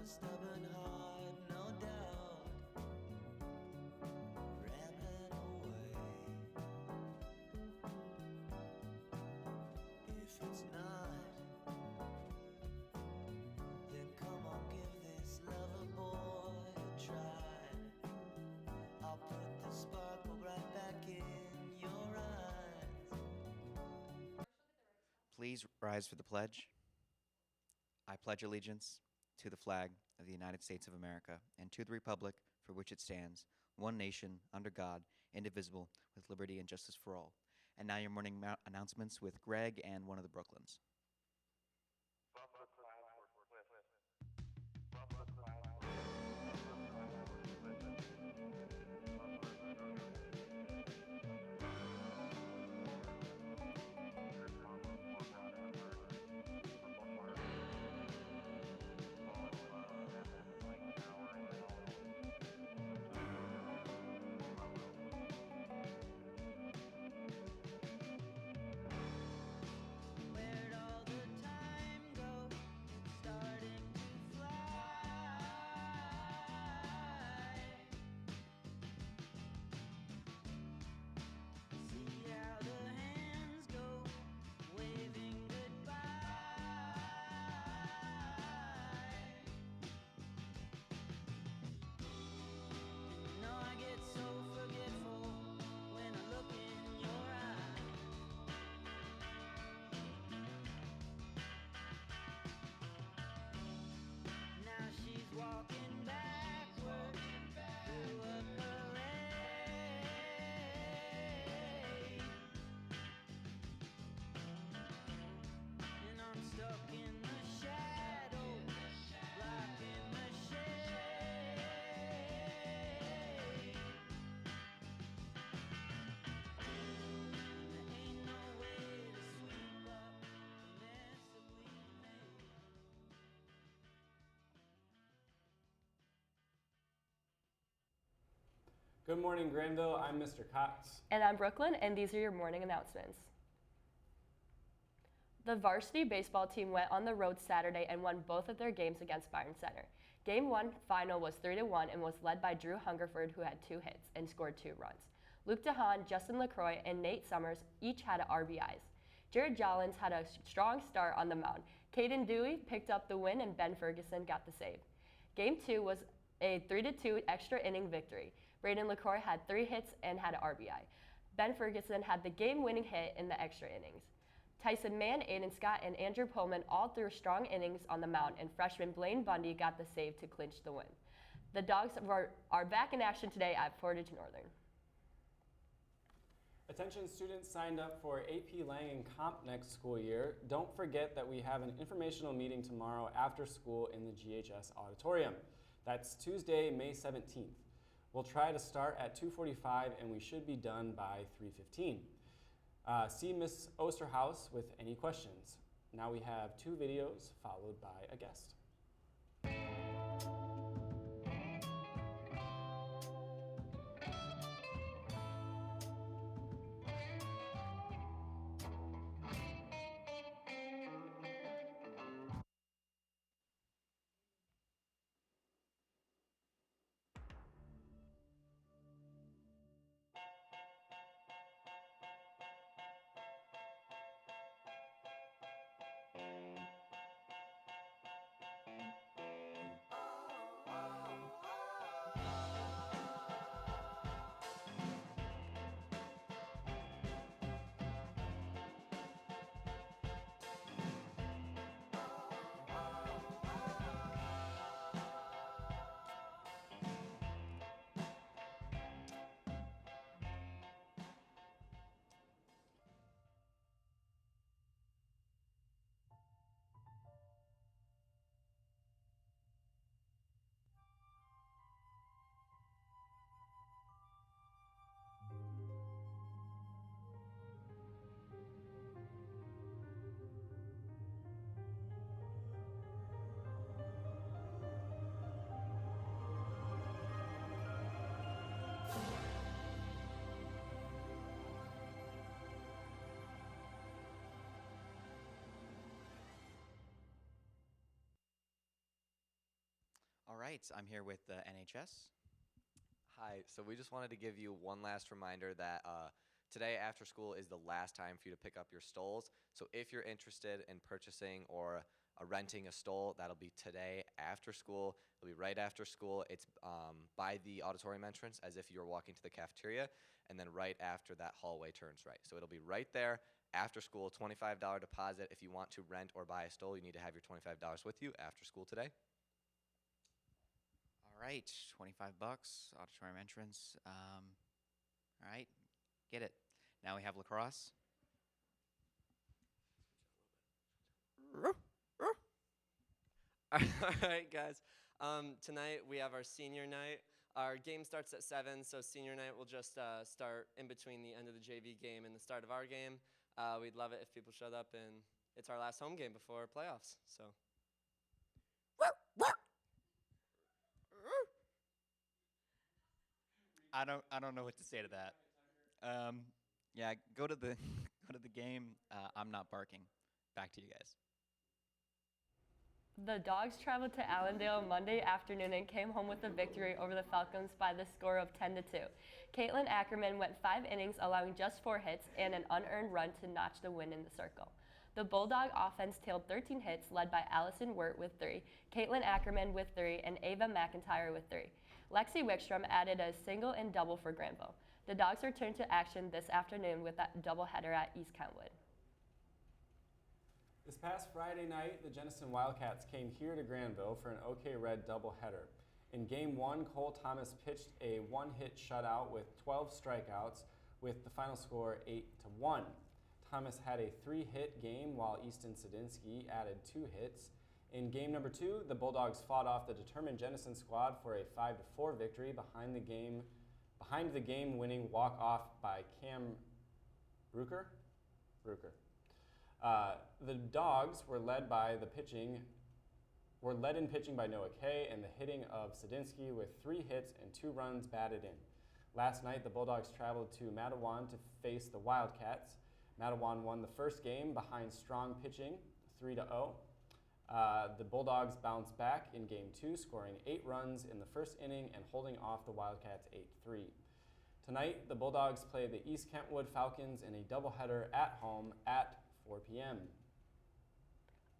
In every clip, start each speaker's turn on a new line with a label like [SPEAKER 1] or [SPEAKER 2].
[SPEAKER 1] a stubborn heart, no doubt, rambling away. If it's not, then come on, give this lover boy a try. I'll put the sparkle right back in your eyes.
[SPEAKER 2] Please rise for the pledge. I pledge allegiance to the flag of the United States of America and to the republic for which it stands, one nation, under God, indivisible, with liberty and justice for all. And now your morning announcements with Greg and one of the Brooklyns.
[SPEAKER 1] Where'd all the time go? It's starting to fly. See how the hands go, waving goodbye. You know I get so forgetful when I look in your eyes. Now she's walking backward through a parade, and I'm stuck in the shadow, blocking the shade. There ain't no way to sweep up the mess that we made.
[SPEAKER 3] Good morning, Granville. I'm Mr. Cox.
[SPEAKER 4] And I'm Brooklyn, and these are your morning announcements. The varsity baseball team went on the road Saturday and won both of their games against Byron Center. Game 1 final was 3-1 and was led by Drew Hungerford, who had 2 hits and scored 2 runs. Luke DeHaan, Justin LaCroix, and Nate Summers each had RBIs. Jared Jollins had a strong start on the mound. Caden Dewey picked up the win, and Ben Ferguson got the save. Game 2 was a 3-2 extra inning victory. Braden LaCroix had 3 hits and had an RBI. Ben Ferguson had the game-winning hit in the extra innings. Tyson Mann, Aiden Scott, and Andrew Pullman all threw strong innings on the mound, and freshman Blaine Bundy got the save to clinch the win. The Dogs are back in action today at Portage Northern.
[SPEAKER 3] Attention students signed up for AP Lang and Comp next school year. Don't forget that we have an informational meeting tomorrow after school in the GHS auditorium. That's Tuesday, May 17th. We'll try to start at 2:45 and we should be done by 3:15. See Ms. Osterhaus with any questions. Now we have 2 videos followed by a guest.
[SPEAKER 2] right, I'm here with NHS.
[SPEAKER 5] Hi, so we just wanted to give you one last reminder that today after school is the last time for you to pick up your stoles. So if you're interested in purchasing or renting a stole, that'll be today after school. It'll be right after school. It's by the auditorium entrance as if you were walking to the cafeteria, and then right after that hallway turns right. So it'll be right there after school, $25 deposit. If you want to rent or buy a stole, you need to have your $25 with you after school today.
[SPEAKER 2] All right, 25 bucks, auditorium entrance. All right, get it. Now we have lacrosse.
[SPEAKER 6] All right, guys. Tonight we have our senior night. Our game starts at 7, so senior night will just start in between the end of the JV game and the start of our game. We'd love it if people showed up, and it's our last home game before playoffs. So.
[SPEAKER 2] I don't know what to say to that. Yeah, go to the go to the game. I'm not barking. Back to you guys.
[SPEAKER 4] The Dogs traveled to Allendale Monday afternoon and came home with a victory over the Falcons by the score of 10-2. Caitlin Ackerman went 5 innings, allowing just 4 hits and an unearned run to notch the win in the circle. The Bulldog offense tailed 13 hits, led by Allison Wirt with 3, Caitlin Ackerman with 3, and Ava McIntyre with 3. Lexi Wickstrom added a single and double for Granville. The Dogs returned to action this afternoon with a doubleheader at East Kentwood.
[SPEAKER 3] This past Friday night, the Jenison Wildcats came here to Granville for an OK Red doubleheader. In Game 1, Cole Thomas pitched a 1-hit shutout with 12 strikeouts, with the final score 8-1. Thomas had a 3-hit game, while Easton Sadinsky added 2 hits. In Game number 2, the Bulldogs fought off the determined Jenison squad for a 5-4 victory behind the game-winning walk-off by Cam Rucker. The Dogs were led in pitching by Noah Kay and the hitting of Sadinsky with 3 hits and 2 runs batted in. Last night, the Bulldogs traveled to Matawan to face the Wildcats. Matawan won the first game behind strong pitching, 3-0. The Bulldogs bounced back in Game 2, scoring 8 runs in the first inning and holding off the Wildcats 8-3. Tonight, the Bulldogs play the East Kentwood Falcons in a doubleheader at home at 4 p.m.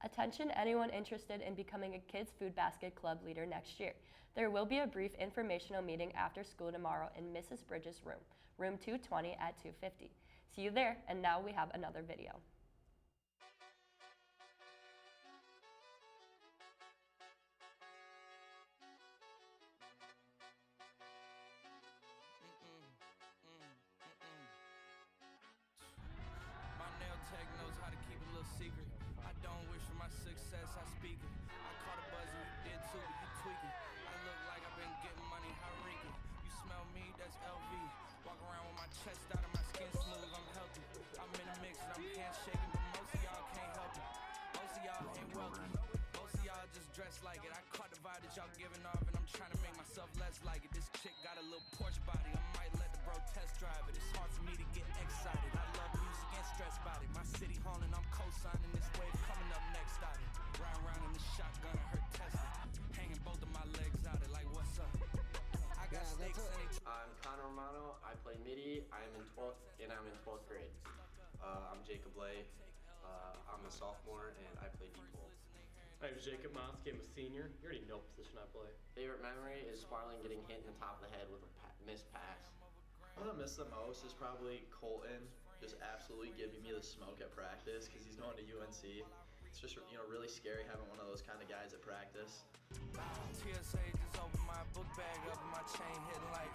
[SPEAKER 4] Attention anyone interested in becoming a Kids Food Basket Club leader next year. There will be a brief informational meeting after school tomorrow in Mrs. Bridges' room 220 at 2:50. See you there, and now we have another video.
[SPEAKER 1] My nail tech knows how to keep a little secret. I don't wish for my success, I speak it. I caught a buzz and you did too, but you tweaking. I look like I've been getting money, how reeking. You smell me, that's LV. Walk around with my chest out and my skin smooth, I'm healthy. I'm in a mix and I'm handshaking, but most of y'all can't help it. Most of y'all ain't welcome. Most of y'all just dress like it. I caught the vibe that y'all giving off and I'm trying to make myself less like it. This chick got a little Porsche body, I might let the bro test drive it. It's hard for me to get excited. I love music and stress about it. My city haunting, I'm co-signing this wave coming up next out it. Round in the shotgun, I heard tested. Hanging both of my legs out it like what's up? I got stakes in it.
[SPEAKER 7] I'm Connor Romano. I play MIDI. I'm in 12th and I'm in 12th grade. I'm Jacob Lay. I'm a sophomore and I play D-ball.
[SPEAKER 8] I'm Jacob Moss, I'm a senior. You already know what position I play.
[SPEAKER 7] Favorite memory is Sparling getting hit in the top of the head with a missed pass.
[SPEAKER 9] What I miss the most is probably Colton just absolutely giving me the smoke at practice because he's going to UNC. It's just, really scary having one of those kind of guys at practice.
[SPEAKER 1] TSA just opened my book bag up and my chain hitting like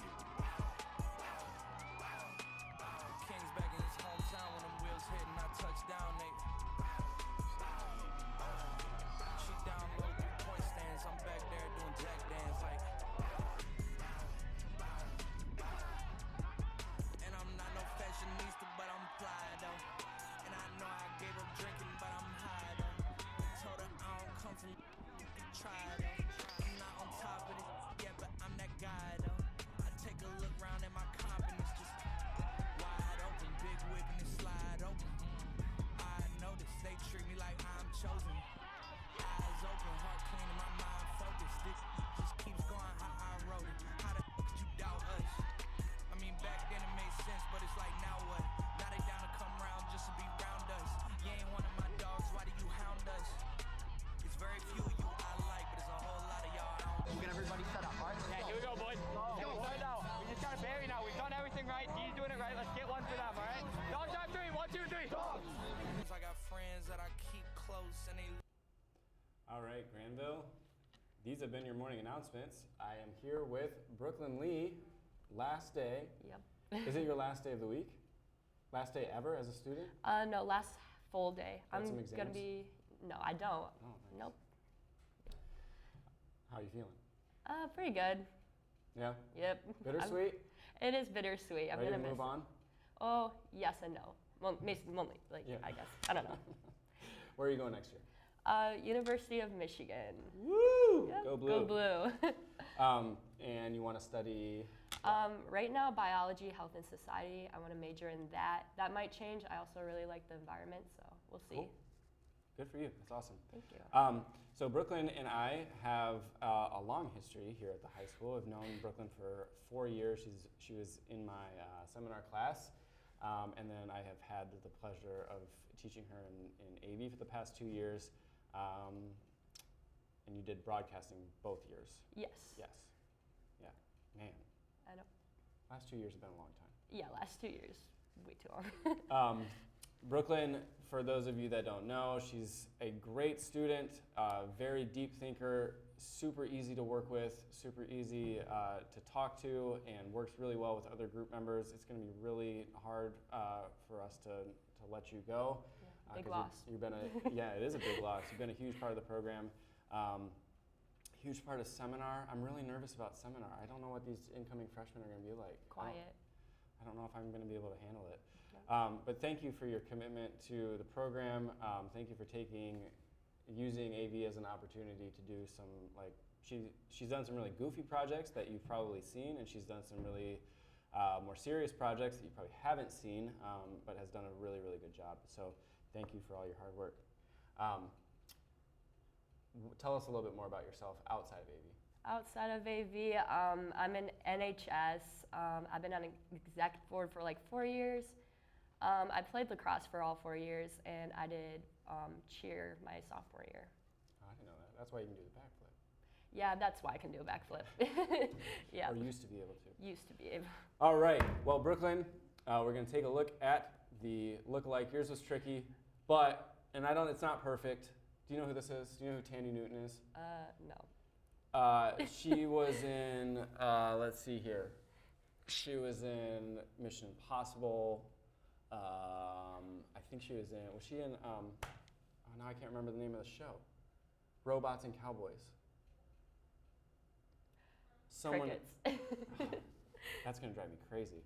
[SPEAKER 1] King's back in his hometown when them wheels hit and I touch down, Nate. She down low 3-point stands, I'm back there doing jack dance like. And I'm not no fashionista, but I'm fly though. And I know I gave up drinking, but I'm high though. Told her I don't come from try though. I'm not on top of it, yeah, but I'm that guy though. I take a look round at my comp and it's just wide open, big whip and it slide open. I know
[SPEAKER 3] All right, Granville. These have been your morning announcements. I am here with Brooklyn Lee. Last day.
[SPEAKER 4] Yep.
[SPEAKER 3] Is it your last day of the week? Last day ever as a student?
[SPEAKER 4] No, last full day.
[SPEAKER 3] Got
[SPEAKER 4] I'm
[SPEAKER 3] some
[SPEAKER 4] gonna
[SPEAKER 3] exams?
[SPEAKER 4] be. No, I don't.
[SPEAKER 3] Oh, nice.
[SPEAKER 4] Nope.
[SPEAKER 3] How are you feeling?
[SPEAKER 4] Pretty good.
[SPEAKER 3] Yeah?
[SPEAKER 4] Yep.
[SPEAKER 3] Bittersweet?
[SPEAKER 4] It is bittersweet. I'm
[SPEAKER 3] Ready
[SPEAKER 4] gonna
[SPEAKER 3] to
[SPEAKER 4] miss
[SPEAKER 3] move
[SPEAKER 4] it.
[SPEAKER 3] on?
[SPEAKER 4] Oh, yes and no. Well, mainly, like,
[SPEAKER 3] Yeah.
[SPEAKER 4] I guess. I don't know.
[SPEAKER 3] Where are you going next year?
[SPEAKER 4] University of Michigan.
[SPEAKER 3] Woo!
[SPEAKER 4] Yep,
[SPEAKER 3] Go blue.
[SPEAKER 4] Go blue.
[SPEAKER 3] And you want to study?
[SPEAKER 4] Right now, biology, health, and society. I want to major in that. That might change. I also really like the environment, so we'll see.
[SPEAKER 3] Cool. Good for you. That's awesome.
[SPEAKER 4] Thank you.
[SPEAKER 3] So Brooklyn and I have a long history here at the high school. I've known Brooklyn for 4 years. She was in my seminar class, and then I have had the pleasure of teaching her in AV for the past 2 years. And you did broadcasting both years.
[SPEAKER 4] Yes.
[SPEAKER 3] Yes. Yeah. Man.
[SPEAKER 4] I know.
[SPEAKER 3] Last 2 years have been a long time.
[SPEAKER 4] Yeah, last 2 years, way too long.
[SPEAKER 3] Brooklyn, for those of you that don't know, she's a great student, very deep thinker, super easy to work with, super easy to talk to, and works really well with other group members. It's going to be really hard for us to let you go.
[SPEAKER 4] Yeah, big loss.
[SPEAKER 3] You've been yeah, it is a big loss. You've been a huge part of the program. Huge part of seminar. I'm really nervous about seminar. I don't know what these incoming freshmen are going to be like.
[SPEAKER 4] Quiet.
[SPEAKER 3] I don't know if I'm going to be able to handle it.
[SPEAKER 4] Yeah.
[SPEAKER 3] But thank you for your commitment to the program. Thank you for using AV as an opportunity to do some, like, she's done some really goofy projects that you've probably seen, and she's done some really more serious projects that you probably haven't seen, but has done a really, really good job. So thank you for all your hard work. Tell us a little bit more about yourself outside of AV.
[SPEAKER 4] Outside of AV, I'm in NHS. I've been on an exec board for like 4 years. I played lacrosse for all 4 years, and I did cheer my sophomore year.
[SPEAKER 3] Oh, I didn't know that. That's why you can do the backflip.
[SPEAKER 4] Yeah, that's why I can do a backflip. Yeah.
[SPEAKER 3] Or used to be able to.
[SPEAKER 4] Used to be able.
[SPEAKER 3] All right. Well, Brooklyn, we're going to take a look at the lookalike. Yours was tricky, but, and it's not perfect. Do you know who this is? Do you know who Tandy Newton is?
[SPEAKER 4] No.
[SPEAKER 3] She was in, let's see here. She was in Mission Impossible. I think she was she in, oh, now I can't remember the name of the show. Robots and Cowboys.
[SPEAKER 4] Crickets.
[SPEAKER 3] That's going to drive me crazy.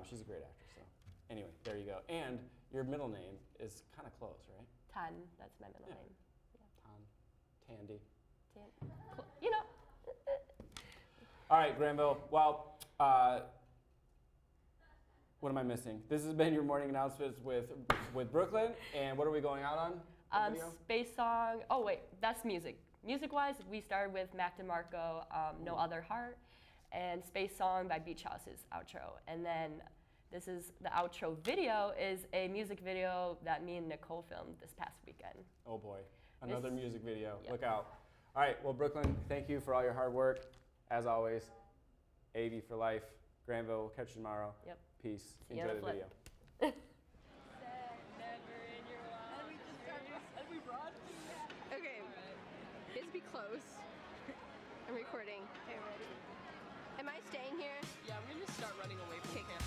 [SPEAKER 3] She's a great actress, so. Anyway, there you go. And your middle name is kind of close, right?
[SPEAKER 4] Tan, that's my middle name.
[SPEAKER 3] Tandy.
[SPEAKER 4] You know.
[SPEAKER 3] All right, Granville. Well, what am I missing? This has been your morning announcements with Brooklyn. And what are we going out on?
[SPEAKER 4] Space Song. Oh, wait, that's music. Music-wise, we started with Mac DeMarco, No Other Heart, and Space Song by Beach House's outro. And then this is the outro video is a music video that me and Nicole filmed this past weekend.
[SPEAKER 3] Oh, boy. Another music video.
[SPEAKER 4] Yep.
[SPEAKER 3] Look out. All right. Well, Brooklyn, thank you for all your hard work. As always, AV for life. Granville, we'll catch you tomorrow.
[SPEAKER 4] Yep.
[SPEAKER 3] Peace.
[SPEAKER 4] See you
[SPEAKER 3] Enjoy
[SPEAKER 4] on
[SPEAKER 3] the
[SPEAKER 4] the
[SPEAKER 3] video.
[SPEAKER 10] Okay. Just be close. I'm recording. Okay, ready. Am I staying here?
[SPEAKER 11] Yeah, I'm gonna start running away from camp.